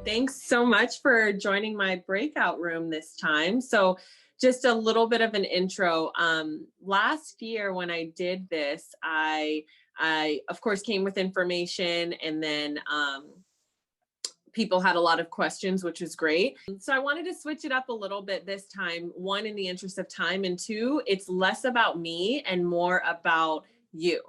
Thanks so much for joining my breakout room this time. So just a little bit of an intro. Last year when I did this, I of course came with information, and then people had a lot of questions, which was great. So I wanted to switch it up a little bit this time. One, in the interest of time, and two, it's less about me and more about you.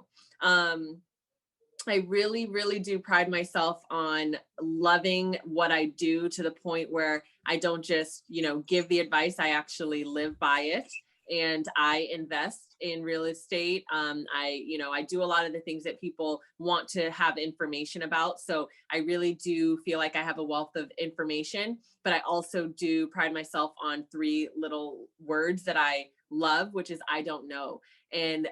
I really, really do pride myself on loving what I do to the point where I don't just, give the advice. I actually live by it, and I invest in real estate. I do a lot of the things that people want to have information about. So I really do feel like I have a wealth of information, but I also do pride myself on three little words that I love, which is I don't know. And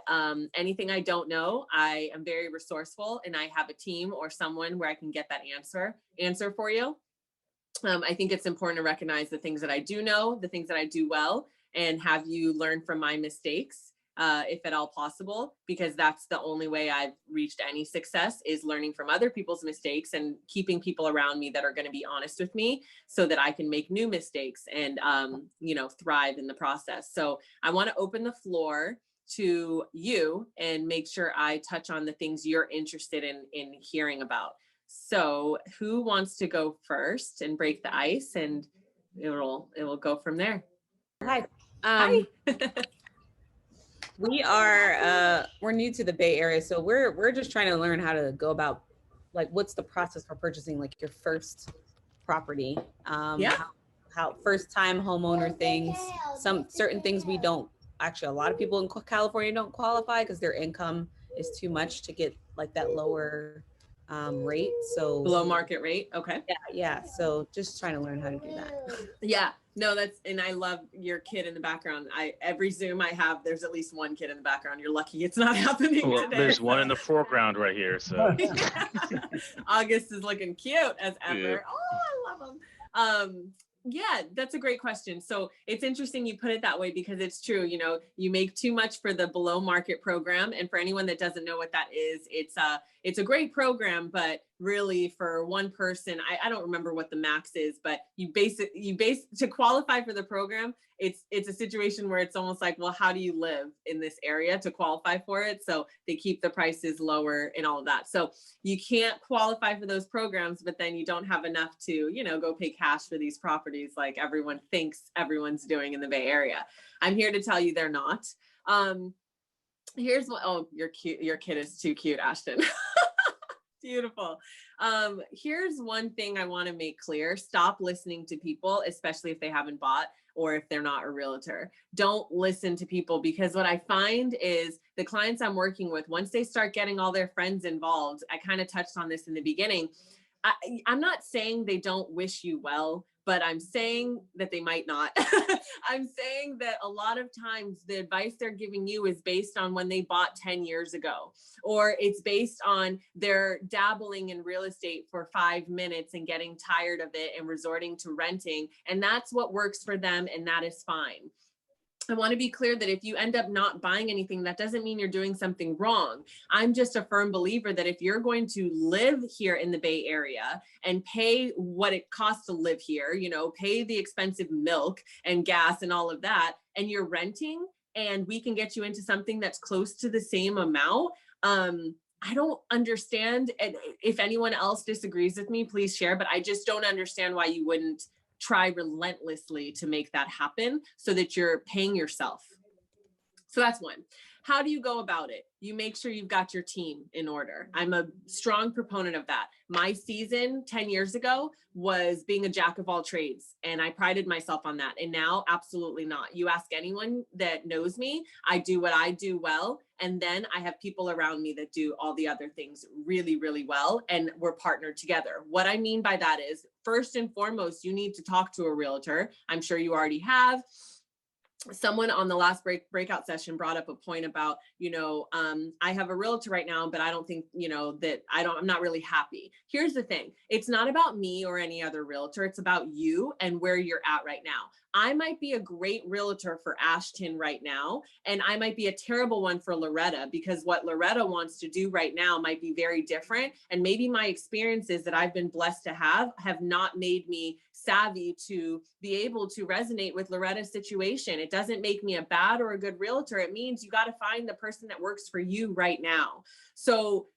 anything I don't know, I am very resourceful, and I have a team or someone where I can get that answer for you. I think it's important to recognize the things that I do know, the things that I do well, and have you learn from my mistakes, if at all possible, because that's the only way I've reached any success, is learning from other people's mistakes and keeping people around me that are going to be honest with me so that I can make new mistakes and, thrive in the process. So I want to open the floor to you and make sure I touch on the things you're interested in hearing about. So who wants to go first and break the ice, and it will go from there. Hi. Hi. We're new to the Bay Area, so we're just trying to learn how to go about, like, what's the process for purchasing like your first property. How first time homeowner things, some certain things we don't, actually a lot of people in California don't qualify because their income is too much to get like that lower rate. So below market rate. Okay. Yeah. So just trying to learn how to do that. Yeah. No, and I love your kid in the background. Every Zoom I have, there's at least one kid in the background. You're lucky it's not happening today. There's one in the foreground right here. So August is looking cute as ever. Yeah. Oh, I love him. Yeah, that's a great question. So it's interesting you put it that way, because it's true. You make too much for the below market program. And for anyone that doesn't know what that is, it's a great program, but really for one person, I don't remember what the max is, but to qualify for the program, it's a situation where it's almost like, well, how do you live in this area to qualify for it? So they keep the prices lower and all of that. So you can't qualify for those programs, but then you don't have enough to, go pay cash for these properties like everyone thinks everyone's doing in the Bay Area. I'm here to tell you they're not. Here's what, oh, you're cute. Your kid is too cute, Ashton. Beautiful. Here's one thing I want to make clear. Stop listening to people, especially if they haven't bought or if they're not a realtor. Don't listen to people, because what I find is the clients I'm working with, once they start getting all their friends involved, I kind of touched on this in the beginning. I'm not saying they don't wish you well, but I'm saying that they might not. I'm saying that a lot of times the advice they're giving you is based on when they bought 10 years ago, or it's based on their dabbling in real estate for 5 minutes and getting tired of it and resorting to renting. And that's what works for them, and that is fine. I want to be clear that if you end up not buying anything, that doesn't mean you're doing something wrong. I'm just a firm believer that if you're going to live here in the Bay Area and pay what it costs to live here, pay the expensive milk and gas and all of that, and you're renting, and we can get you into something that's close to the same amount, I don't understand. And if anyone else disagrees with me, please share, but I just don't understand why you wouldn't try relentlessly to make that happen so that you're paying yourself. So that's one. How do you go about it? You make sure you've got your team in order. I'm a strong proponent of that. My season 10 years ago was being a jack of all trades, and I prided myself on that. And now, absolutely not. You ask anyone that knows me, I do what I do well. And then I have people around me that do all the other things really, really well. And we're partnered together. What I mean by that is, first and foremost, you need to talk to a realtor. I'm sure you already have. Someone on the last breakout session brought up a point about, I have a realtor right now, but I don't think, I'm not really happy. Here's the thing. It's not about me or any other realtor. It's about you and where you're at right now. I might be a great realtor for Ashton right now, and I might be a terrible one for Loretta, because what Loretta wants to do right now might be very different. And maybe my experiences that I've been blessed to have not made me savvy to be able to resonate with Loretta's situation. It doesn't make me a bad or a good realtor. It means you got to find the person that works for you right now. So,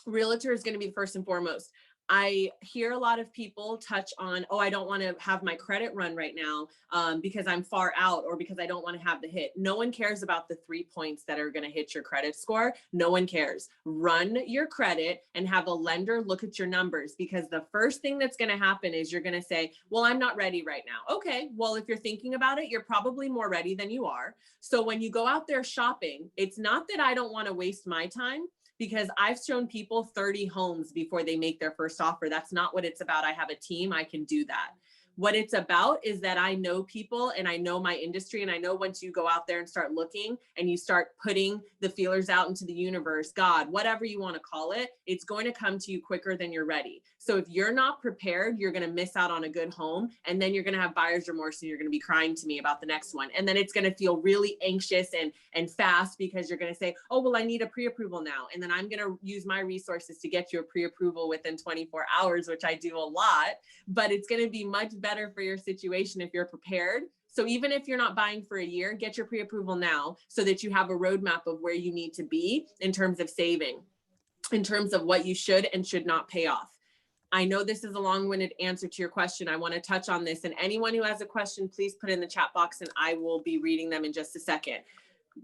realtor is going to be first and foremost. I hear a lot of people touch on, oh, I don't want to have my credit run right now because I'm far out, or because I don't want to have the hit. No one cares about the 3 points that are going to hit your credit score. No one cares. Run your credit and have a lender look at your numbers, because the first thing that's going to happen is you're going to say, well, I'm not ready right now. Okay, well, if you're thinking about it, you're probably more ready than you are. So when you go out there shopping, it's not that I don't want to waste my time, because I've shown people 30 homes before they make their first offer. That's not what it's about. I have a team, I can do that. What it's about is that I know people and I know my industry. And I know once you go out there and start looking and you start putting the feelers out into the universe, God, whatever you want to call it, it's going to come to you quicker than you're ready. So if you're not prepared, you're going to miss out on a good home. And then you're going to have buyer's remorse and you're going to be crying to me about the next one. And then it's going to feel really anxious and fast, because you're going to say, oh, well, I need a pre-approval now. And then I'm going to use my resources to get you a pre-approval within 24 hours, which I do a lot, but it's going to be much better for your situation if you're prepared. So even if you're not buying for a year, get your pre-approval now so that you have a roadmap of where you need to be in terms of saving, in terms of what you should and should not pay off. I know this is a long-winded answer to your question. I want to touch on this, and anyone who has a question, please put in the chat box and I will be reading them in just a second.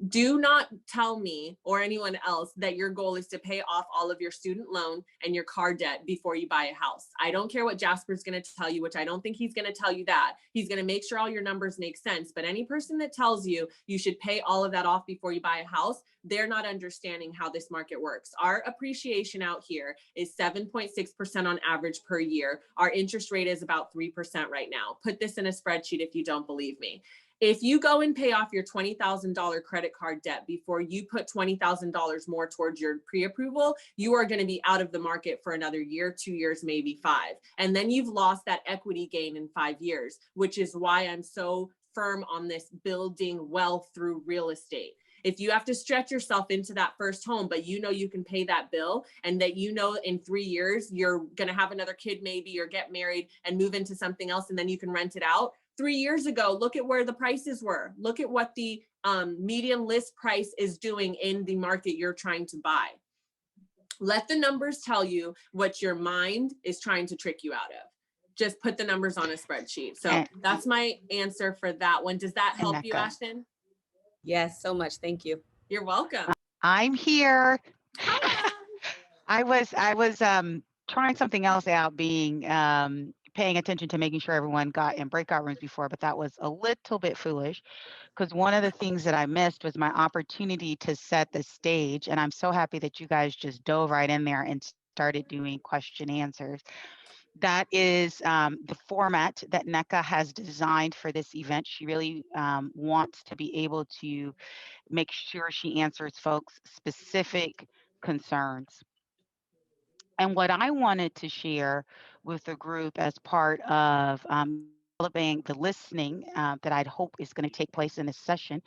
Do not tell me or anyone else that your goal is to pay off all of your student loan and your car debt before you buy a house. I don't care what Jasper's going to tell you, which I don't think he's going to tell you that. He's going to make sure all your numbers make sense. But any person that tells you you should pay all of that off before you buy a house, they're not understanding how this market works. Our appreciation out here is 7.6% on average per year. Our interest rate is about 3% right now. Put this in a spreadsheet if you don't believe me. If you go and pay off your $20,000 credit card debt before you put $20,000 more towards your pre-approval, you are going to be out of the market for another year, 2 years, maybe 5. And then you've lost that equity gain in 5 years, which is why I'm so firm on this building wealth through real estate. If you have to stretch yourself into that first home, but you know you can pay that bill, and that you know in 3 years you're going to have another kid maybe, or get married and move into something else, and then you can rent it out. 3 years ago, look at where the prices were. Look at what the median list price is doing in the market you're trying to buy. Let the numbers tell you what your mind is trying to trick you out of. Just put the numbers on a spreadsheet. So that's my answer for that one. Does that help you, Ashton? Yes, so much. Thank you. You're welcome. I'm here. Hi. I was trying something else out, being paying attention to making sure everyone got in breakout rooms before, but that was a little bit foolish, because one of the things that I missed was my opportunity to set the stage. And I'm so happy that you guys just dove right in there and started doing question answers. That is the format that Nneka has designed for this event. She really wants to be able to make sure she answers folks' specific concerns. And what I wanted to share with the group as part of developing the listening that I'd hope is going to take place in this session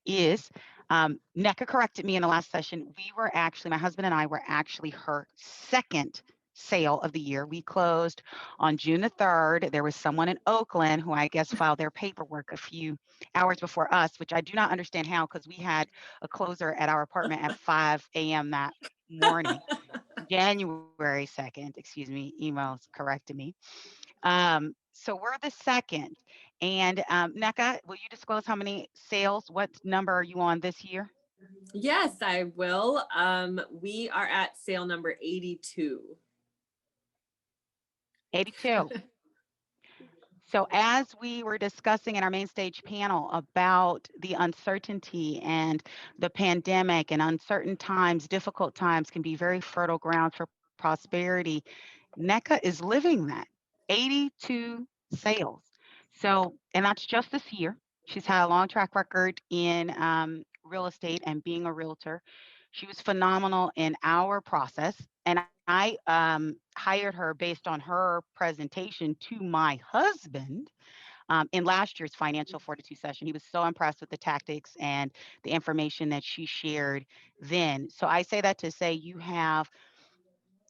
is, Nneka corrected me in the last session. We were actually, my husband and I were actually her second sale of the year. We closed on June the 3rd. There was someone in Oakland who I guess filed their paperwork a few hours before us, which I do not understand how, because we had a closer at our apartment at 5 a.m. that morning. January 2nd, excuse me, emails corrected me. So we're the second. And Nneka, will you disclose how many sales, what number are you on this year? Yes, I will. We are at sale number 82. 82. So as we were discussing in our main stage panel about the uncertainty and the pandemic, and uncertain times, difficult times can be very fertile ground for prosperity, Nneka is living that. 82 sales. So, and that's just this year. She's had a long track record in real estate and being a realtor. She was phenomenal in our process. And I hired her based on her presentation to my husband in last year's financial Fortitude session. He was so impressed with the tactics and the information that she shared then. So I say that to say you have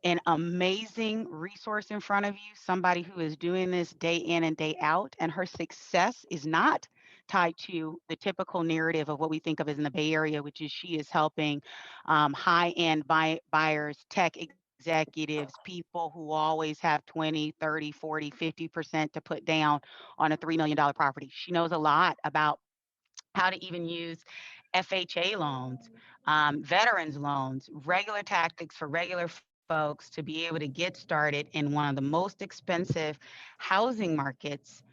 an amazing resource in front of you, somebody who is doing this day in and day out, and her success is not tied to the typical narrative of what we think of as in the Bay Area, which is she is helping high-end buyers, tech executives, people who always have 20, 30, 40, 50% to put down on a $3 million property. She knows a lot about how to even use FHA loans, veterans loans, regular tactics for regular folks to be able to get started in one of the most expensive housing markets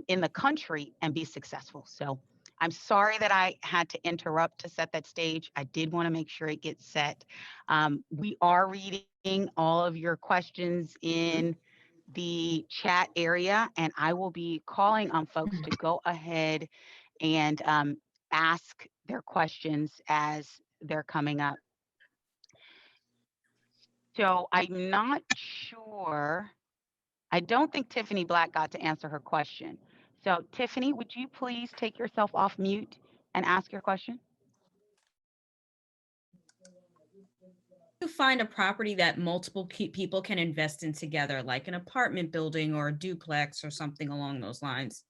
in the country and be successful. So I'm sorry that I had to interrupt to set that stage. I did want to make sure it gets set. We are reading all of your questions in the chat area, and I will be calling on folks to go ahead and ask their questions as they're coming up. So I'm not sure. I don't think Tiffany Black got to answer her question. So Tiffany, would you please take yourself off mute and ask your question? To find a property that multiple people can invest in together, like an apartment building or a duplex or something along those lines?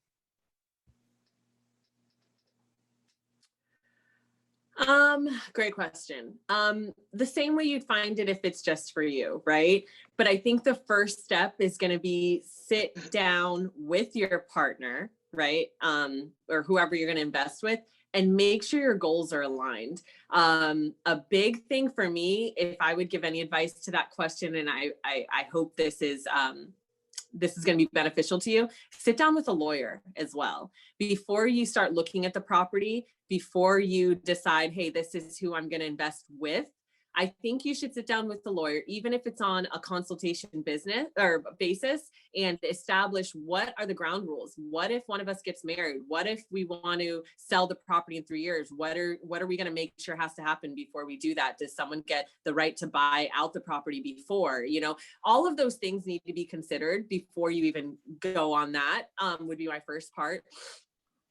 Great question. The same way you'd find it if it's just for you, right? But I think the first step is going to be sit down with your partner, right? Or whoever you're going to invest with, and make sure your goals are aligned. A big thing for me, if I would give any advice to that question, and I hope this is going to be beneficial to you, sit down with a lawyer as well. Before you start looking at the property, before you decide, hey, this is who I'm going to invest with, I think you should sit down with the lawyer, even if it's on a consultation business or basis, and establish what are the ground rules. What if one of us gets married? What if we want to sell the property in 3 years? What are we going to make sure has to happen before we do that? Does someone get the right to buy out the property before? You know, all of those things need to be considered before you even go on that, would be my first part.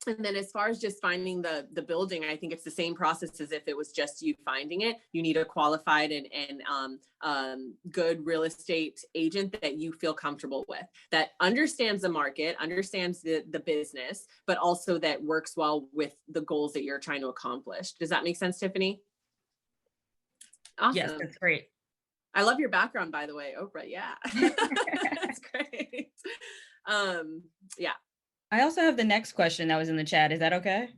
And then as far as just finding the building, I think it's the same process as if it was just you finding it. You need a qualified and good real estate agent that you feel comfortable with, that understands the market, understands the business, but also that works well with the goals that you're trying to accomplish. Does that make sense, Tiffany? Awesome. Yes, that's great. I love your background, by the way, Oprah. Yeah, that's great. Yeah. I also have the next question that was in the chat. Is that okay?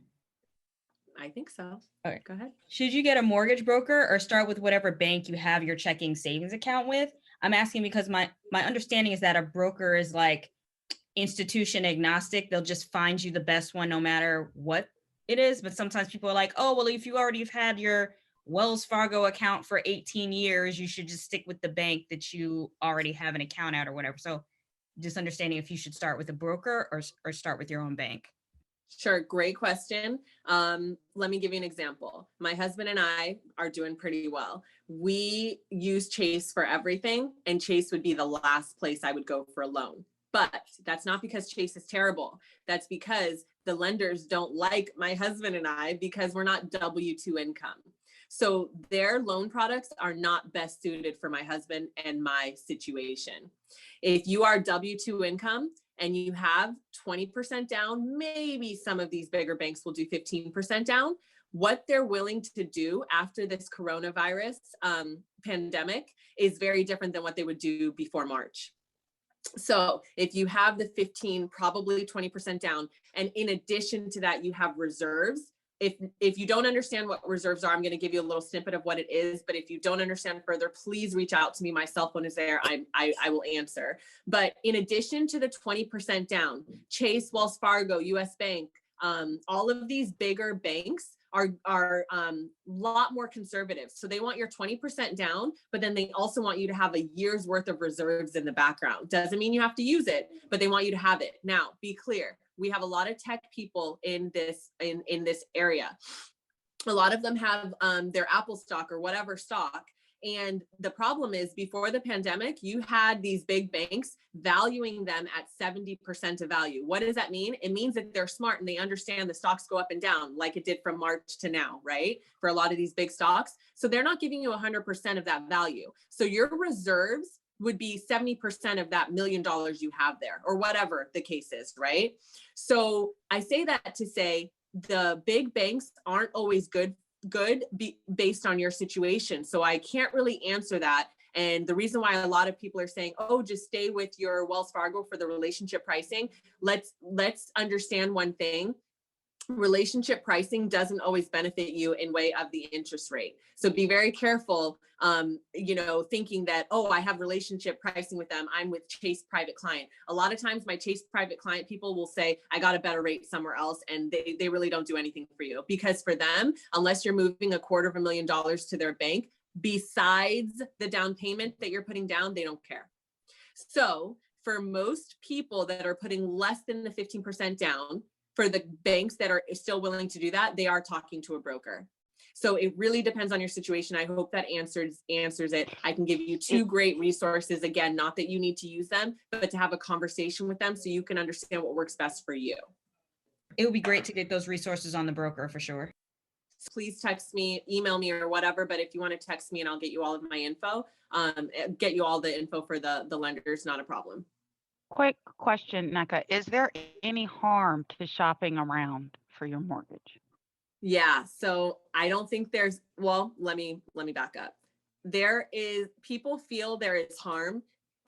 I think so. Okay, go ahead. Should you get a mortgage broker or start with whatever bank you have your checking savings account with? I'm asking because my understanding is that a broker is like institution agnostic. They'll just find you the best one no matter what it is. But sometimes people are like, oh, well, if you already have had your Wells Fargo account for 18 years, you should just stick with the bank that you already have an account at or whatever. So just understanding if you should start with a broker or start with your own bank. Sure. Great question. Let me give you an example. My husband and I are doing pretty well. We use Chase for everything, and Chase would be the last place I would go for a loan. But that's not because Chase is terrible. That's because the lenders don't like my husband and I because we're not W-2 income. So their loan products are not best suited for my husband and my situation. If you are W-2 income and you have 20% down, maybe some of these bigger banks will do 15% down. What they're willing to do after this coronavirus pandemic is very different than what they would do before March. So if you have the 15, probably 20% down, and in addition to that, you have reserves. If you don't understand what reserves are, I'm going to give you a little snippet of what it is. But if you don't understand further, please reach out to me. My cell phone is there. I will answer. But in addition to the 20% down, Chase, Wells Fargo, US Bank, all of these bigger banks are a lot more conservative. So they want your 20% down, but then they also want you to have a year's worth of reserves in the background. Doesn't mean you have to use it, but they want you to have it. Now, be clear. We have a lot of tech people in this area. A lot of them have their Apple stock or whatever stock, And the problem is, before the pandemic, you had these big banks valuing them at 70% of value. What does that mean? It means that they're smart and they understand the stocks go up and down like it did from March to now, right? For a lot of these big stocks. So they're not giving you 100% of that value. So your reserves would be 70% of that $1 million you have there, or whatever the case is, right? So I say that to say the big banks aren't always good based on your situation. So I can't really answer that. And the reason why a lot of people are saying, oh, just stay with your Wells Fargo for the relationship pricing. Let's understand one thing. Relationship pricing doesn't always benefit you in way of the interest rate. So be very careful, thinking that, oh, I have relationship pricing with them, I'm with Chase Private Client. A lot of times my Chase Private Client people will say, I got a better rate somewhere else. And they really don't do anything for you, because for them, unless you're moving $250,000 to their bank, besides the down payment that you're putting down, they don't care. So for most people that are putting less than the 15% down, for the banks that are still willing to do that, they are talking to a broker. So it really depends on your situation. I hope that answers it. I can give you 2 great resources. Again, not that you need to use them, but to have a conversation with them so you can understand what works best for you. It would be great to get those resources on the broker for sure. Please text me, email me, or whatever. But if you want to text me and I'll get you all of my info, get you all the info for the lenders, not a problem. Quick question, Nneka. Is there any harm to shopping around for your mortgage? Yeah, so I don't think there's, well, let me back up. People feel there is harm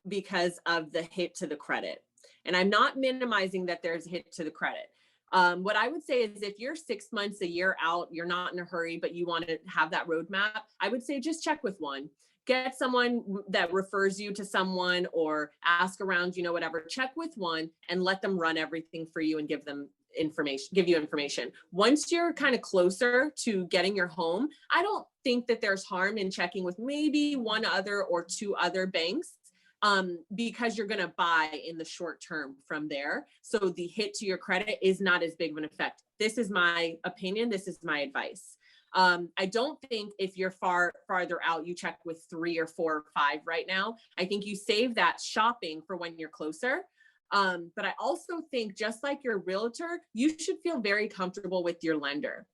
because of the hit to the credit. And I'm not minimizing that there's a hit to the credit. What I would say is if you're 6 months, a year out, you're not in a hurry, but you want to have that roadmap, I would say just check with one. Get someone that refers you to someone, or ask around, whatever, check with one and let them run everything for you and give you information. Once you're kind of closer to getting your home, I don't think that there's harm in checking with maybe 1 other or 2 other banks, because you're going to buy in the short term from there. So the hit to your credit is not as big of an effect. This is my opinion. This is my advice. I don't think if you're farther out, you check with 3 or 4 or 5 right now. I think you save that shopping for when you're closer. But I also think, just like your realtor, you should feel very comfortable with your lender.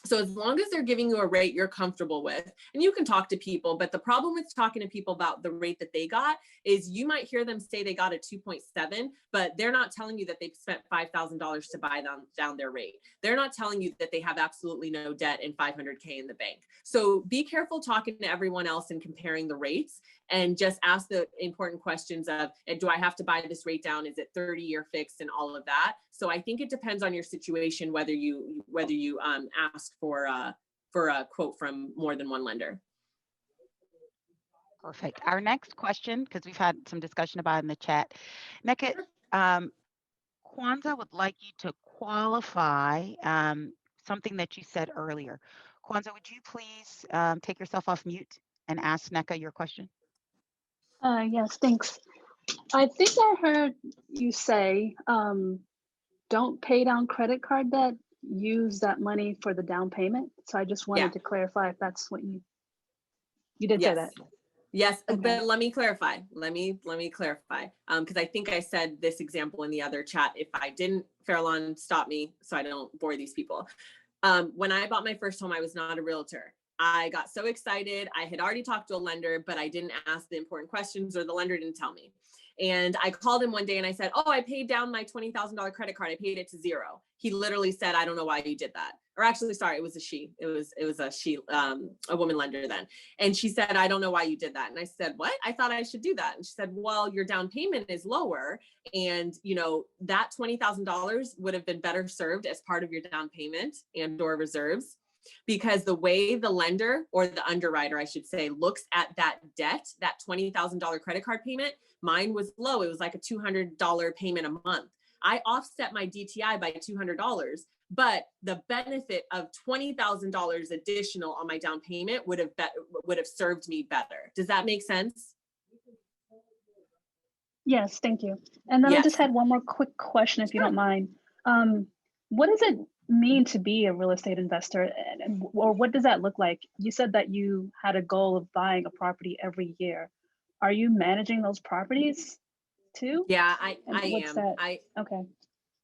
So as long as they're giving you a rate you're comfortable with, and you can talk to people, but the problem with talking to people about the rate that they got is you might hear them say they got a 2.7, but they're not telling you that they've spent $5,000 to buy down their rate. They're not telling you that they have absolutely no debt and $500K in the bank. So be careful talking to everyone else and comparing the rates, and just ask the important questions of, do I have to buy this rate down? Is it 30-year fixed and all of that? So I think it depends on your situation, whether you ask for a quote from more than one lender. Perfect. Our next question, because we've had some discussion about it in the chat. Nneka, Kwanzaa would like you to qualify something that you said earlier. Kwanzaa, would you please take yourself off mute and ask Nneka your question? Yes, thanks. I think I heard you say, don't pay down credit card debt, use that money for the down payment. So I just wanted to clarify if that's what you did say that. Yes, okay. But let me clarify. Let me clarify. Because I think I said this example in the other chat. If I didn't, Farallon, stop me so I don't bore these people. When I bought my first home, I was not a realtor. I got so excited. I had already talked to a lender, but I didn't ask the important questions, or the lender didn't tell me. And I called him one day and I said, oh, I paid down my $20,000 credit card. I paid it to 0. He literally said, I don't know why you did that. Or actually, sorry, it was a she. It was a she, a woman lender then. And she said, I don't know why you did that. And I said, what? I thought I should do that. And she said, well, your down payment is lower. And that $20,000 would have been better served as part of your down payment and or reserves. Because the way the lender, or the underwriter, I should say, looks at that debt, that $20,000 credit card payment, mine was low. It was like a $200 payment a month. I offset my DTI by $200, but the benefit of $20,000 additional on my down payment would have served me better. Does that make sense? Yes, thank you. And then I just had one more quick question, if you don't mind. What is it mean to be a real estate investor, or what does that look like? You said that you had a goal of buying a property every year. Are you managing those properties too? Yeah, And I what's am. that? Okay.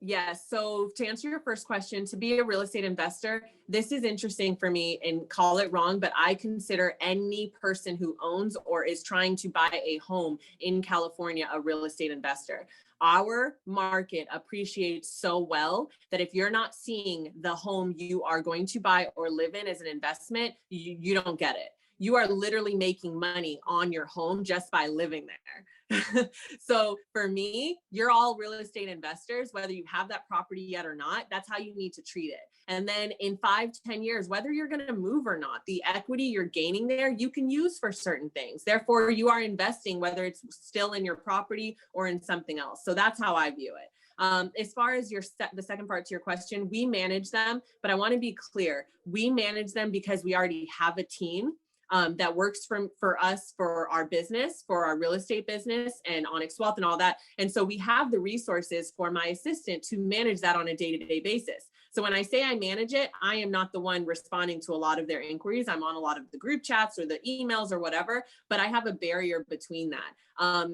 Yes. So to answer your first question, to be a real estate investor, this is interesting for me, and call it wrong, but I consider any person who owns or is trying to buy a home in California a real estate investor. Our market appreciates so well that if you're not seeing the home you are going to buy or live in as an investment, you don't get it. You are literally making money on your home just by living there. So for me, you're all real estate investors, whether you have that property yet or not. That's how you need to treat it. And then in 5 to 10 years, whether you're going to move or not, the equity you're gaining there, you can use for certain things. Therefore, you are investing, whether it's still in your property or in something else. So that's how I view it. As far as the second part to your question, we manage them, but I want to be clear. We manage them because we already have a team that works for us, for our business, for our real estate business and Onyx Wealth and all that. And so we have the resources for my assistant to manage that on a day-to-day basis. So when I say I manage it, I am not the one responding to a lot of their inquiries. I'm on a lot of the group chats or the emails or whatever, but I have a barrier between that.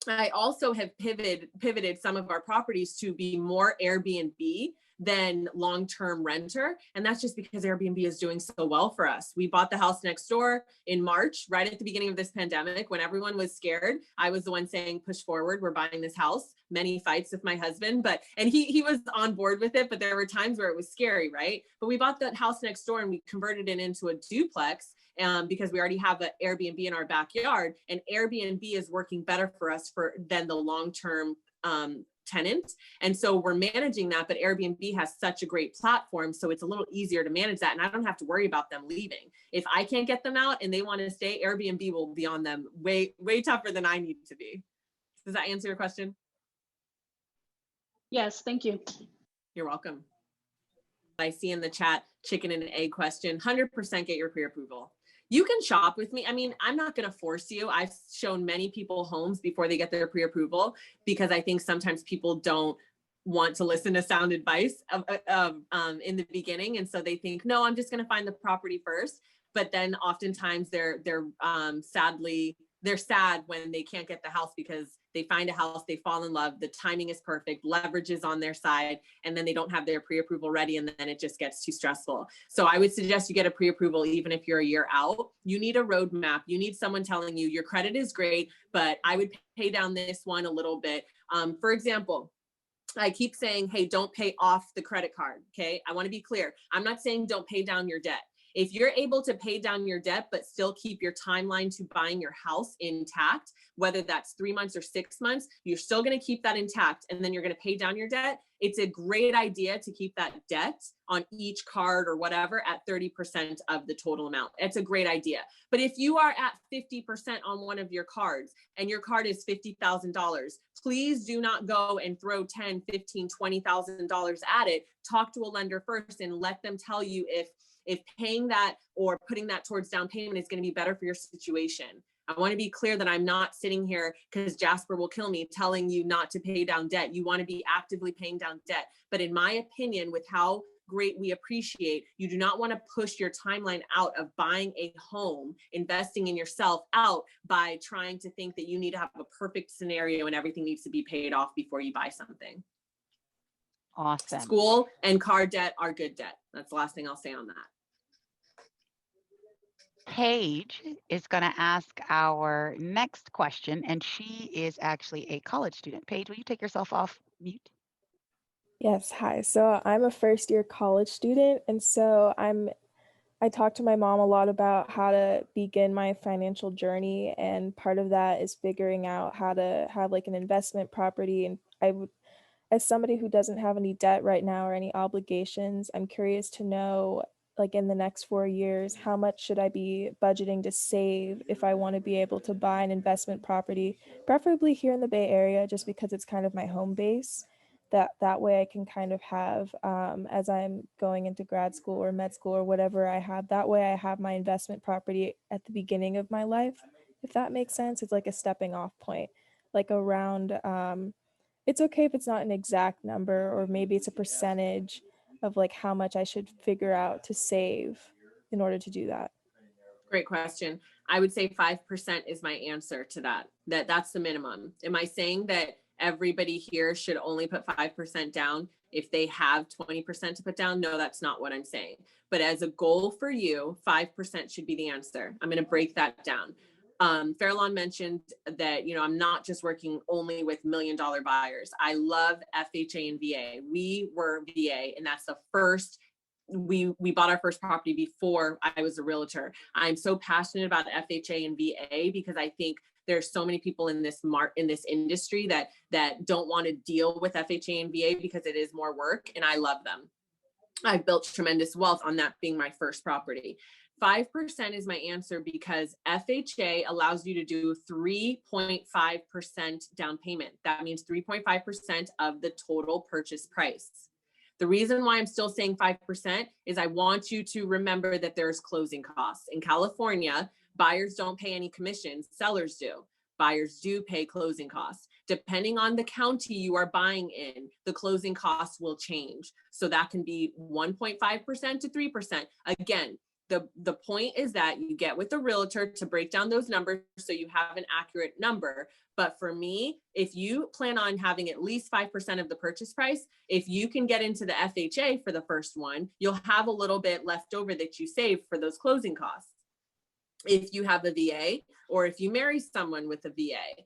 I also have pivoted some of our properties to be more Airbnb than long-term renter. And that's just because Airbnb is doing so well for us. We bought the house next door in March, right at the beginning of this pandemic, when everyone was scared. I was the one saying, push forward, we're buying this house. Many fights with my husband, and he was on board with it, but there were times where it was scary, right? But we bought that house next door and we converted it into a duplex. Because we already have an Airbnb in our backyard, and Airbnb is working better for us than the long-term tenant. And so we're managing that, but Airbnb has such a great platform. So it's a little easier to manage that. And I don't have to worry about them leaving. If I can't get them out and they want to stay, Airbnb will be on them way, way tougher than I need to be. Does that answer your question? Yes, thank you. You're welcome. I see in the chat, chicken and egg question, 100% get your pre-approval. You can shop with me. I mean, I'm not going to force you. I've shown many people homes before they get their pre-approval, because I think sometimes people don't want to listen to sound advice in the beginning. And so they think, no, I'm just going to find the property first. But then oftentimes they're sad when they can't get the house, because they find a house, they fall in love, the timing is perfect, leverage is on their side, and then they don't have their pre-approval ready, and then it just gets too stressful. So I would suggest you get a pre-approval even if you're a year out. You need a roadmap. You need someone telling you your credit is great, but I would pay down this one a little bit. For example, I keep saying, hey, don't pay off the credit card, okay? I want to be clear. I'm not saying don't pay down your debt. If you're able to pay down your debt, but still keep your timeline to buying your house intact, whether that's 3 months or 6 months, you're still going to keep that intact, and then you're going to pay down your debt. It's a great idea to keep that debt on each card or whatever at 30% of the total amount. It's a great idea. But if you are at 50% on one of your cards and your card is $50,000, please do not go and throw $10,000, $15,000, $20,000 at it. Talk to a lender first and let them tell you if paying that or putting that towards down payment is going to be better for your situation. I want to be clear that I'm not sitting here, because Jasper will kill me, telling you not to pay down debt. You want to be actively paying down debt. But in my opinion, with how great we appreciate, you do not want to push your timeline out of buying a home, investing in yourself out by trying to think that you need to have a perfect scenario and everything needs to be paid off before you buy something. Awesome. School and car debt are good debt. That's the last thing I'll say on that. Paige is going to ask our next question, and she is actually a college student. Paige, will you take yourself off mute? Yes, hi. So I'm a first-year college student, and so I talked to my mom a lot about how to begin my financial journey, and part of that is figuring out how to have like an investment property. And I would, as somebody who doesn't have any debt right now or any obligations, I'm curious to know, like in the next 4 years, how much should I be budgeting to save if I want to be able to buy an investment property, preferably here in the Bay Area, just because it's kind of my home base. That way I can kind of have, as I'm going into grad school or med school or whatever I have, that way I have my investment property at the beginning of my life, if that makes sense. It's like a stepping off point, like around, it's okay if it's not an exact number, or maybe it's a percentage of like how much I should figure out to save in order to do that? Great question. I would say 5% is my answer to that. That's the minimum. Am I saying that everybody here should only put 5% down if they have 20% to put down? No, that's not what I'm saying. But as a goal for you, 5% should be the answer. I'm going to break that down. Fairlawn mentioned that, you know, I'm not just working only with $1 million buyers. I love FHA and VA. We were VA, and that's the first. We bought our first property before I was a realtor. I'm so passionate about FHA and VA because I think there's so many people in this industry that don't want to deal with FHA and VA because it is more work, and I love them. I've built tremendous wealth on that being my first property. 5% is my answer because FHA allows you to do 3.5% down payment. That means 3.5% of the total purchase price. The reason why I'm still saying 5% is I want you to remember that there's closing costs. In California, buyers don't pay any commissions, sellers do. Buyers do pay closing costs. Depending on the county you are buying in, the closing costs will change. So that can be 1.5% to 3%. Again, the point is that you get with the realtor to break down those numbers so you have an accurate number. But for me, if you plan on having at least 5% of the purchase price, if you can get into the FHA for the first one, you'll have a little bit left over that you save for those closing costs. If you have a VA or if you marry someone with a VA,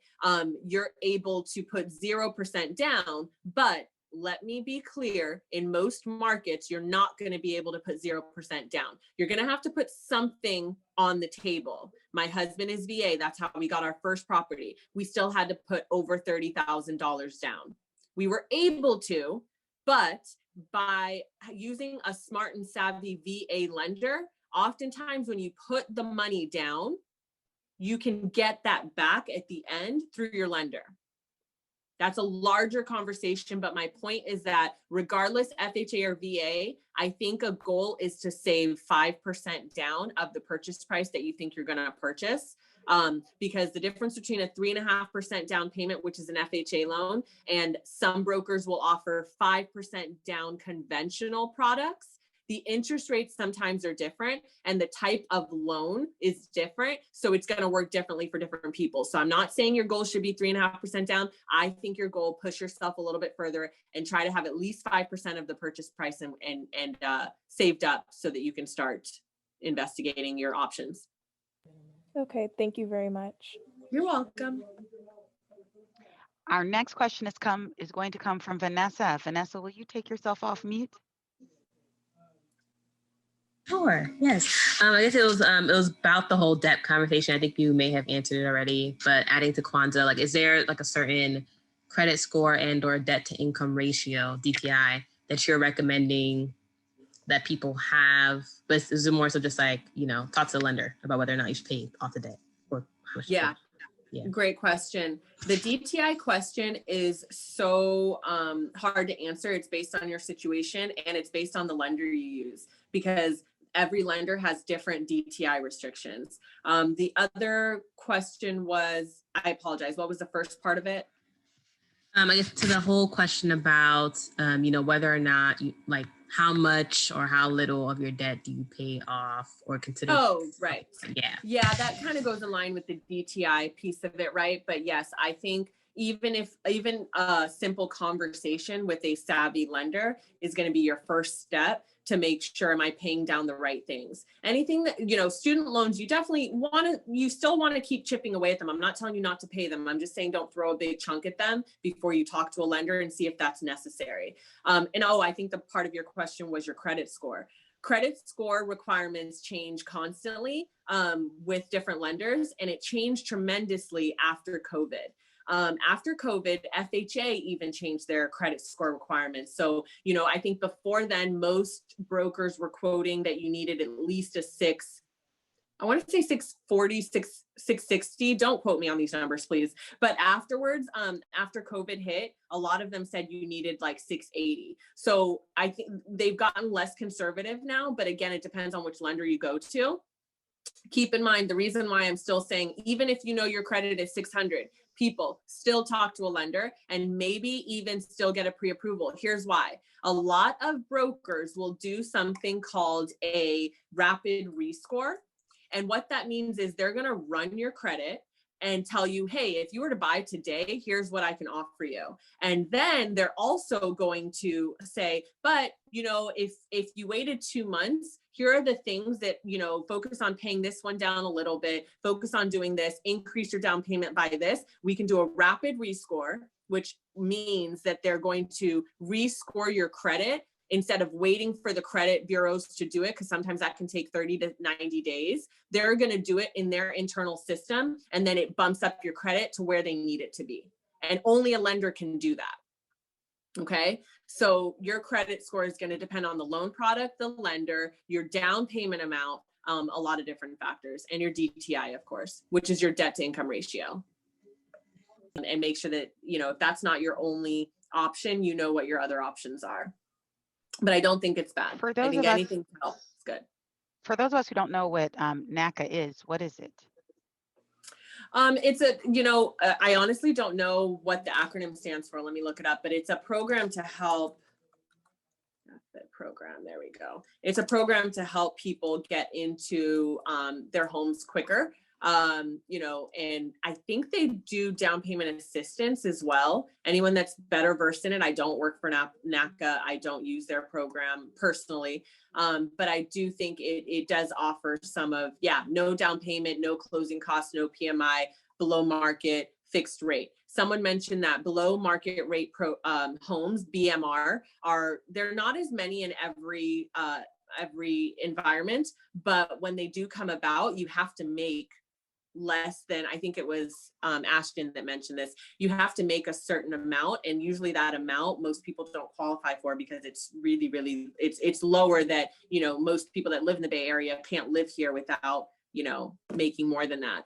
you're able to put 0% down, but let me be clear, in most markets, you're not going to be able to put 0% down. You're going to have to put something on the table. My husband is VA. That's how we got our first property. We still had to put over $30,000 down. We were able to, but by using a smart and savvy VA lender, oftentimes when you put the money down, you can get that back at the end through your lender. That's a larger conversation, but my point is that regardless FHA or VA, I think a goal is to save 5% down of the purchase price that you think you're going to purchase. Because the difference between a 3.5% down payment, which is an FHA loan, and some brokers will offer 5% down conventional products, the interest rates sometimes are different and the type of loan is different. So it's going to work differently for different people. So I'm not saying your goal should be 3.5% down. I think your goal, push yourself a little bit further and try to have at least 5% of the purchase price and saved up so that you can start investigating your options. Okay, thank you very much. You're welcome. Our next question is going to come from Vanessa. Vanessa, will you take yourself off mute? Sure. Yes. I guess it was about the whole debt conversation. I think you may have answered it already, but adding to Kwanzaa, like, is there like a certain credit score and or debt to income ratio, DTI, that you're recommending that people have? But is it more so just like, you know, talk to the lender about whether or not you should pay off the debt or how much? Yeah. Great question. The DTI question is so hard to answer. It's based on your situation and it's based on the lender you use, because every lender has different DTI restrictions. The other question was, I apologize, what was the first part of it? I guess to the whole question about, you know, whether or not you like how much or how little of your debt do you pay off or consider? Oh, right. Yeah, that kind of goes in line with the DTI piece of it, right? But yes, I think even a simple conversation with a savvy lender is going to be your first step to make sure, am I paying down the right things? Anything that, you know, student loans, you still want to keep chipping away at them. I'm not telling you not to pay them. I'm just saying, don't throw a big chunk at them before you talk to a lender and see if that's necessary. I think the part of your question was your credit score. Credit score requirements change constantly with different lenders, and it changed tremendously after COVID. After COVID, FHA even changed their credit score requirements. So, you know, I think before then, most brokers were quoting that you needed at least a 640, 660. Don't quote me on these numbers, please. But afterwards, after COVID hit, a lot of them said you needed like 680. So I think they've gotten less conservative now, but again, it depends on which lender you go to. Keep in mind, the reason why I'm still saying, even if you know your credit is 600, people still talk to a lender and maybe even still get a pre-approval. Here's why. A lot of brokers will do something called a rapid rescore. And what that means is they're going to run your credit and tell you, hey, if you were to buy today, here's what I can offer you. And then they're also going to say, but if you waited 2 months, here are the things that, focus on paying this one down a little bit, focus on doing this, increase your down payment by this. We can do a rapid rescore, which means that they're going to rescore your credit instead of waiting for the credit bureaus to do it, because sometimes that can take 30 to 90 days. They're going to do it in their internal system, and then it bumps up your credit to where they need it to be. And only a lender can do that. Okay, so your credit score is going to depend on the loan product, the lender, your down payment amount, a lot of different factors, and your DTI, of course, which is your debt to income ratio. And make sure that, if that's not your only option, you know what your other options are. But I don't think it's bad. For those I think of us, anything to help is good. For those of us who don't know what NACA is, what is it? It's I honestly don't know what the acronym stands for. Let me look it up, but it's a program to help. There we go. It's a program to help people get into their homes quicker. And I think they do down payment assistance as well. Anyone that's better versed in it, I don't work for NACA. I don't use their program personally. But I do think it does offer some of, no down payment, no closing costs, no PMI, below market, fixed rate. Someone mentioned that below market rate homes, BMR, they're not as many in every environment, but when they do come about, you have to make less than, I think it was Ashton that mentioned this, you have to make a certain amount, and usually that amount most people don't qualify for because it's really, really, it's lower that, most people that live in the Bay Area can't live here without, making more than that.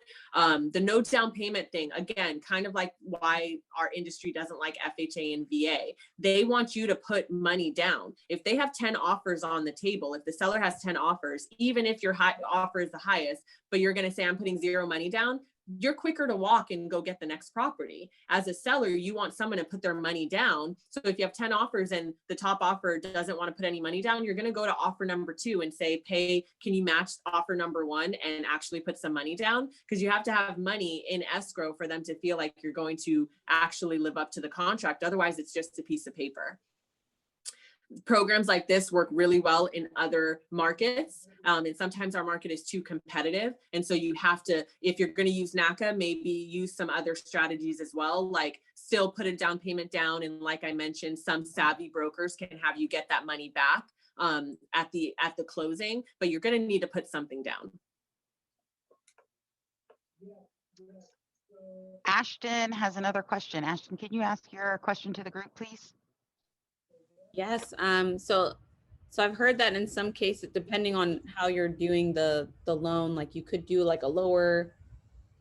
The no down payment thing, again, kind of like why our industry doesn't like FHA and VA. They want you to put money down. If they have 10 offers on the table, if the seller has 10 offers, even if your offer is the highest, but you're going to say, I'm putting zero money down, you're quicker to walk and go get the next property. As a seller, you want someone to put their money down. So if you have 10 offers and the top offer doesn't want to put any money down, you're going to go to offer number 2 and say, can you match offer number 1 and actually put some money down? Because you have to have money in escrow for them to feel like you're going to actually live up to the contract. Otherwise, it's just a piece of paper. Programs like this work really well in other markets. And sometimes our market is too competitive. And so you have to, if you're going to use NACA, maybe use some other strategies as well, like still put a down payment down. And like I mentioned, some savvy brokers can have you get that money back at the closing, but you're going to need to put something down. Ashton has another question. Ashton, can you ask your question to the group, please? Yes. So I've heard that in some cases, depending on how you're doing the loan, like you could do like a lower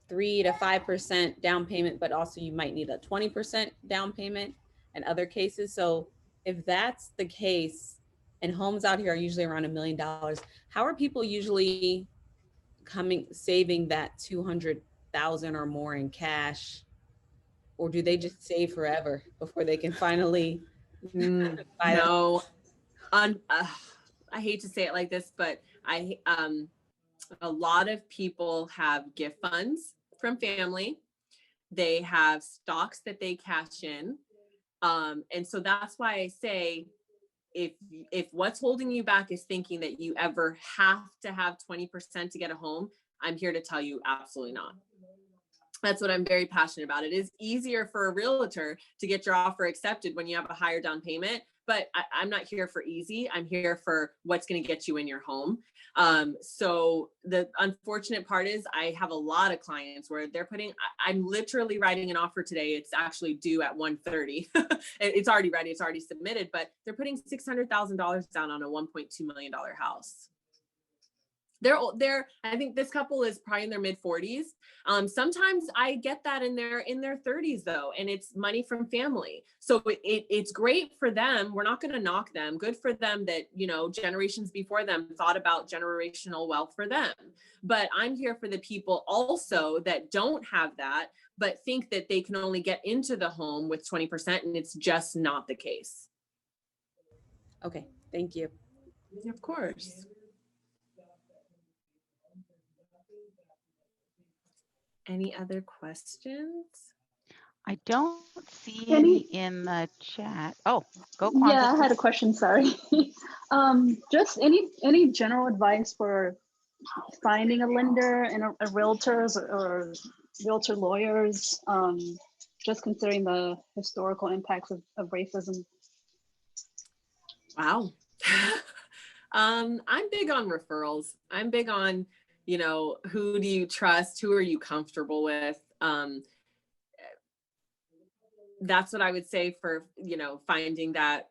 3 to 5% down payment, but also you might need a 20% down payment in other cases. So if that's the case, and homes out here are usually around $1 million, how are people usually saving that 200,000 or more in cash? Or do they just save forever before they can finally no, I hate to say it like this, but a lot of people have gift funds from family. They have stocks that they cash in. And so that's why I say, if what's holding you back is thinking that you ever have to have 20% to get a home, I'm here to tell you absolutely not. That's what I'm very passionate about. It is easier for a realtor to get your offer accepted when you have a higher down payment, but I'm not here for easy. I'm here for what's going to get you in your home. So the unfortunate part is I have a lot of clients where they're I'm literally writing an offer today. It's actually due at 1:30. It's already ready. It's already submitted, but they're putting $600,000 down on a $1.2 million house. I think this couple is probably in their mid 40s. Sometimes I get that in their 30s though, and it's money from family. So it's great for them. We're not going to knock them. Good for them that, you know, generations before them thought about generational wealth for them. But I'm here for the people also that don't have that, but think that they can only get into the home with 20%, and it's just not the case. Okay, thank you. Of course. Any other questions? I don't see any in the chat. Oh, go Kwanzaa. Yeah, I had a question, sorry. Just any general advice for finding a lender and a realtors or realtor lawyers, just considering the historical impacts of racism? Wow. I'm big on referrals. I'm big on, you know, who do you trust? Who are you comfortable with? That's what I would say for, you know, finding that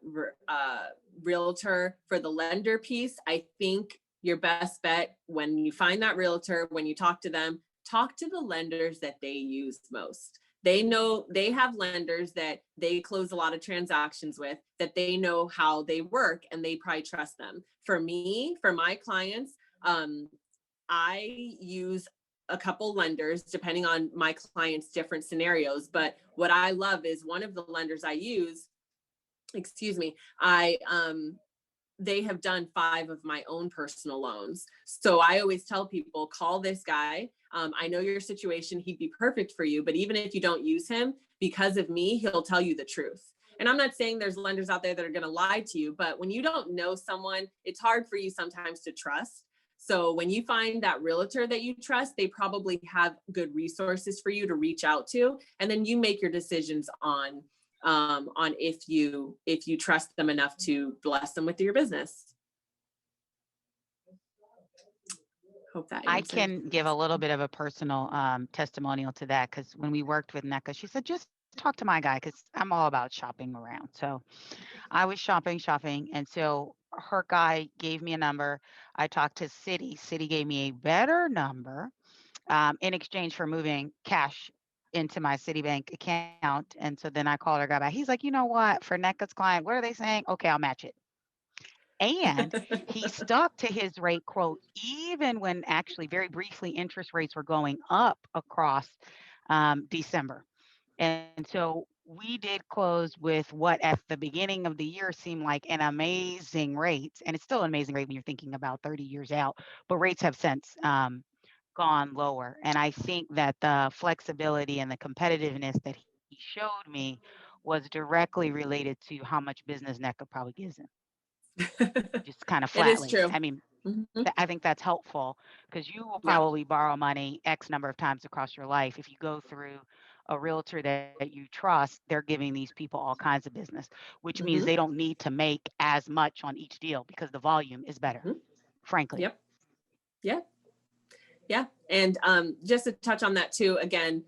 realtor. For the lender piece, I think your best bet, when you find that realtor, when you talk to them, talk to the lenders that they use most. They know, they have lenders that they close a lot of transactions with, that they know how they work, and they probably trust them. For me, for my clients, I use a couple lenders depending on my clients' different scenarios. But what I love is one of the lenders I use, they have done 5 of my own personal loans. So I always tell people, call this guy. I know your situation. He'd be perfect for you. But even if you don't use him, because of me, he'll tell you the truth. And I'm not saying there's lenders out there that are going to lie to you, but when you don't know someone, it's hard for you sometimes to trust. So when you find that realtor that you trust, they probably have good resources for you to reach out to. And then you make your decisions on if you trust them enough to bless them with your business. Hope that I answered. can give a little bit of a personal testimonial to that, because when we worked with Nneka, she said, just talk to my guy, because I'm all about shopping around. So I was shopping. And so her guy gave me a number. I talked to Citi. Citi gave me a better number in exchange for moving cash into my Citibank account. And so then I called her guy back. He's like, you know what? For Nneka's client, what are they saying? Okay, I'll match it. And he stuck to his rate quote, even when actually very briefly interest rates were going up across December. And so we did close with what at the beginning of the year seemed like an amazing rate. And it's still an amazing rate when you're thinking about 30 years out, but rates have since gone lower. And I think that the flexibility and the competitiveness that he showed me was directly related to how much business Nneka probably gives him. Just kind of flat. It is true. I mean, I think that's helpful, because you will probably borrow money X number of times across your life. If you go through a realtor that you trust, they're giving these people all kinds of business, which means they don't need to make as much on each deal because the volume is better, frankly. Yeah. And just to touch on that too, again,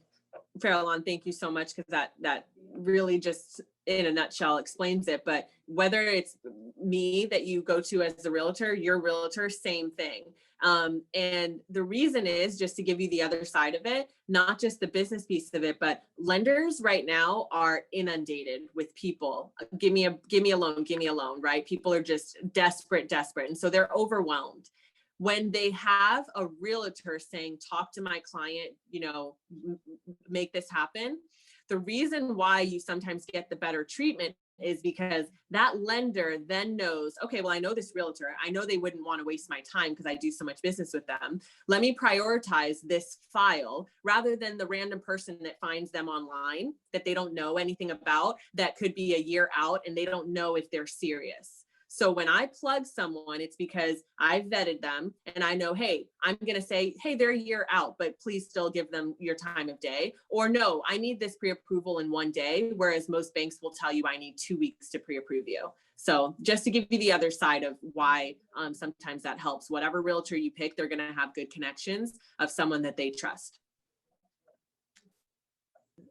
Farallon, thank you so much, because that really just in a nutshell explains it. But whether it's me that you go to as a realtor, your realtor, same thing. And the reason is just to give you the other side of it, not just the business piece of it, but lenders right now are inundated with people. Give me a loan, right? People are just desperate. And so they're overwhelmed. When they have a realtor saying, talk to my client, you know, make this happen. The reason why you sometimes get the better treatment is because that lender then knows, okay, well, I know this realtor. I know they wouldn't want to waste my time because I do so much business with them. Let me prioritize this file rather than the random person that finds them online that they don't know anything about, that could be a year out and they don't know if they're serious. So when I plug someone, it's because I've vetted them and I know, hey, I'm going to say, hey, they're a year out, but please still give them your time of day. Or no, I need this pre-approval in 1 day, whereas most banks will tell you I need 2 weeks to pre-approve you. So just to give you the other side of why sometimes that helps. Whatever realtor you pick, they're going to have good connections of someone that they trust.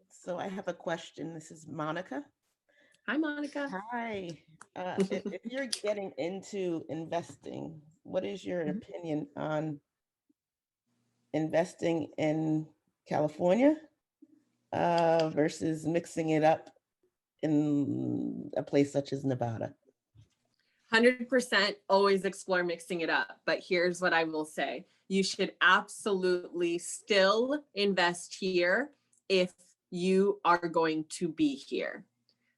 So I have a question. This is Monica. Hi, Monica. Hi. If you're getting into investing, what is your opinion on investing in California versus mixing it up in a place such as Nevada? 100% always explore mixing it up. But here's what I will say. You should absolutely still invest here if you are going to be here.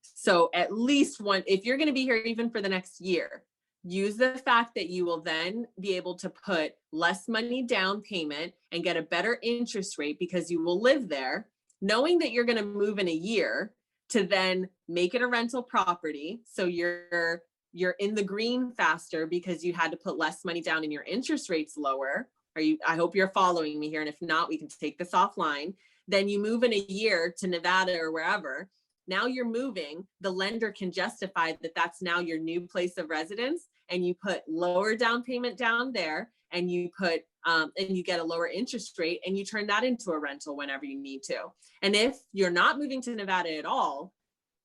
So at least one, if you're going to be here even for the next year, use the fact that you will then be able to put less money down payment and get a better interest rate because you will live there, knowing that you're going to move in a year, to then make it a rental property. So you're in the green faster because you had to put less money down and your interest rate's lower. I hope you're following me here. And if not, we can take this offline. Then you move in a year to Nevada or wherever. Now you're moving, the lender can justify that that's now your new place of residence, and you put lower down payment down there, and you put and you get a lower interest rate, and you turn that into a rental whenever you need to. And if you're not moving to Nevada at all,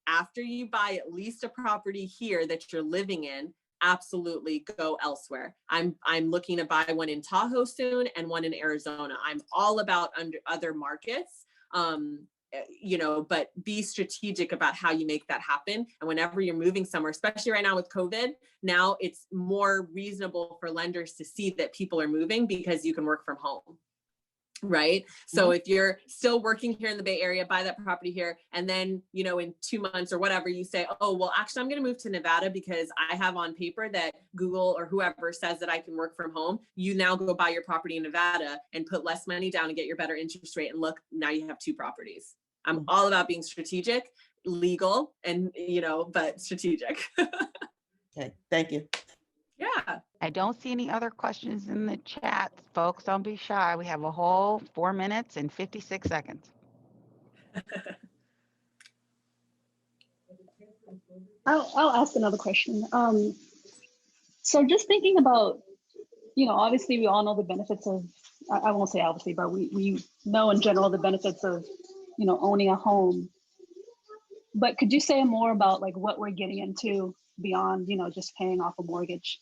after you buy at least a property here that you're living in, absolutely go elsewhere. I'm looking to buy one in Tahoe soon and one in Arizona. I'm all about other markets. But be strategic about how you make that happen. And whenever you're moving somewhere, especially right now with COVID, now it's more reasonable for lenders to see that people are moving because you can work from home. Right. So if you're still working here in the Bay Area, buy that property here. And then, in 2 months or whatever, you say, oh, well, actually, I'm going to move to Nevada because I have on paper that Google or whoever says that I can work from home. You now go buy your property in Nevada and put less money down and get your better interest rate. And look, now you have 2 properties. I'm all about being strategic, legal, and, but strategic. Okay. Thank you. Yeah. I don't see any other questions in the chat. Folks, don't be shy. We have a whole 4 minutes and 56 seconds. I'll ask another question. So just thinking about, obviously we all know the benefits of, I won't say obviously, but we know in general the benefits of, owning a home. But could you say more about like what we're getting into beyond, just paying off a mortgage?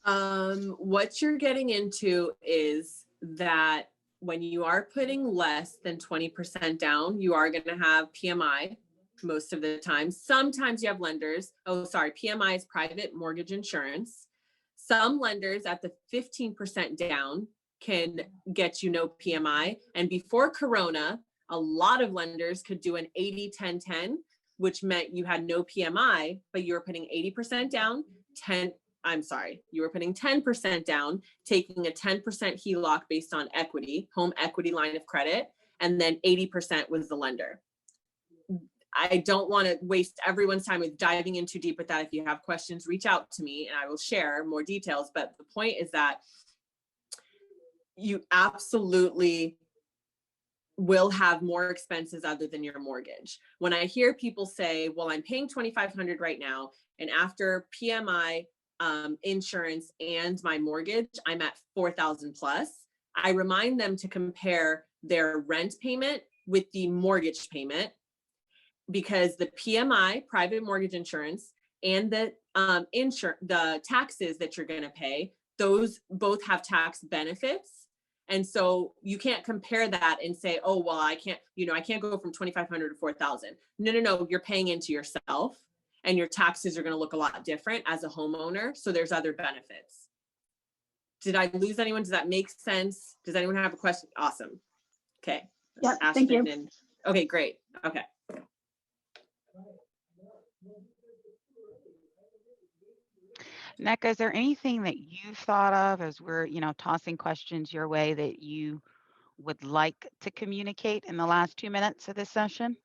What you're getting into is that when you are putting less than 20% down, you are going to have PMI most of the time. Sometimes you have lenders. PMI is private mortgage insurance. Some lenders at the 15% down can get you no PMI. And before Corona, a lot of lenders could do an 80-10-10, which meant you had no PMI, but you were putting 80% down, you were putting 10% down, taking a 10% HELOC based on equity, home equity line of credit, and then 80% was the lender. I don't want to waste everyone's time with diving in too deep with that. If you have questions, reach out to me and I will share more details. But the point is that you absolutely will have more expenses other than your mortgage. When I hear people say, well, I'm paying $2,500 right now, and after PMI, insurance and my mortgage, I'm at $4,000 plus. I remind them to compare their rent payment with the mortgage payment, because the PMI, private mortgage insurance, and the the taxes that you're going to pay, those both have tax benefits. And so you can't compare that and say, oh, well, I can't go from 2,500 to 4,000. No, you're paying into yourself. And your taxes are going to look a lot different as a homeowner. So there's other benefits. Did I lose anyone? Does that make sense? Does anyone have a question? Awesome. Okay. Yeah, thank you. Okay, great. Okay. Nneka, is there anything that you've thought of as we're, tossing questions your way that you would like to communicate in the last 2 minutes of this session?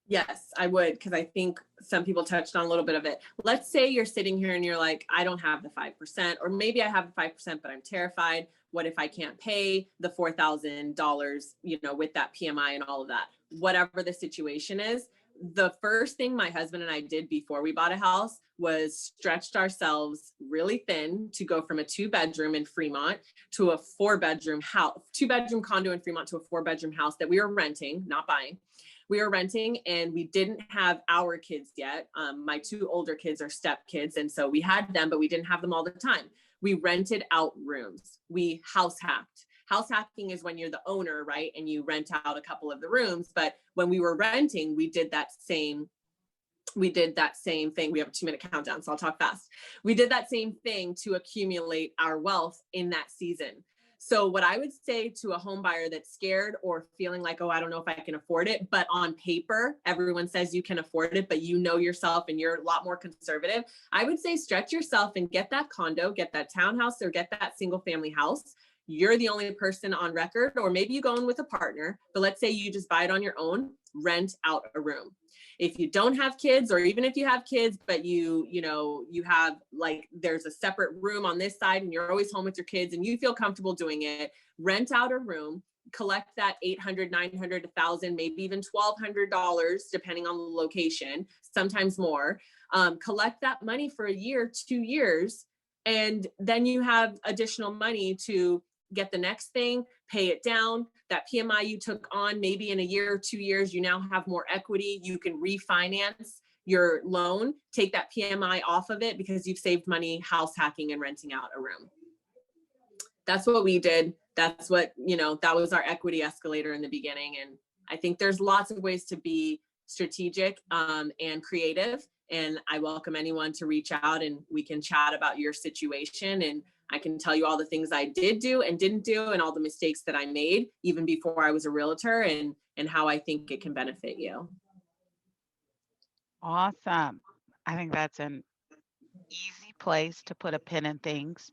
Yes, I would, because I think some people touched on a little bit of it. Let's say you're sitting here and you're like, I don't have the 5%, or maybe I have the 5%, but I'm terrified. What if I can't pay the $4,000, with that PMI and all of that? Whatever the situation is, the first thing my husband and I did before we bought a house was stretched ourselves really thin to go from a 2-bedroom in Fremont to a 4-bedroom house, 2-bedroom condo in Fremont to a 4-bedroom house that we were renting, not buying. we were renting and we didn't have our kids yet. My 2 older kids are step kids. And so we had them, but we didn't have them all the time. We rented out rooms. We house hacked. House hacking is when you're the owner, right? And you rent out a couple of the rooms. But when we were renting, we did that same thing. We have a 2-minute countdown, so I'll talk fast. We did that same thing to accumulate our wealth in that season. So what I would say to a home buyer that's scared or feeling like, oh, I don't know if I can afford it, but on paper, everyone says you can afford it, but you know yourself and you're a lot more conservative. I would say stretch yourself and get that condo, get that townhouse, or get that single family house. You're the only person on record, or maybe you go in with a partner, but let's say you just buy it on your own, rent out a room. If you don't have kids, or even if you have kids, but you have like, there's a separate room on this side and you're always home with your kids and you feel comfortable doing it, rent out a room, collect that $800, $900, $1,000, maybe even $1,200, depending on the location, sometimes more. Collect that money for a year, 2 years, and then you have additional money to get the next thing, pay it down. That PMI you took on, maybe in a year or 2 years, you now have more equity. You can refinance your loan, take that PMI off of it because you've saved money house hacking and renting out a room. That's what we did. That's what, that was our equity escalator in the beginning. And I think there's lots of ways to be strategic and creative. And I welcome anyone to reach out and we can chat about your situation. And I can tell you all the things I did do and didn't do and all the mistakes that I made even before I was a realtor and how I think it can benefit you. Awesome. I think that's an easy place to put a pin in things.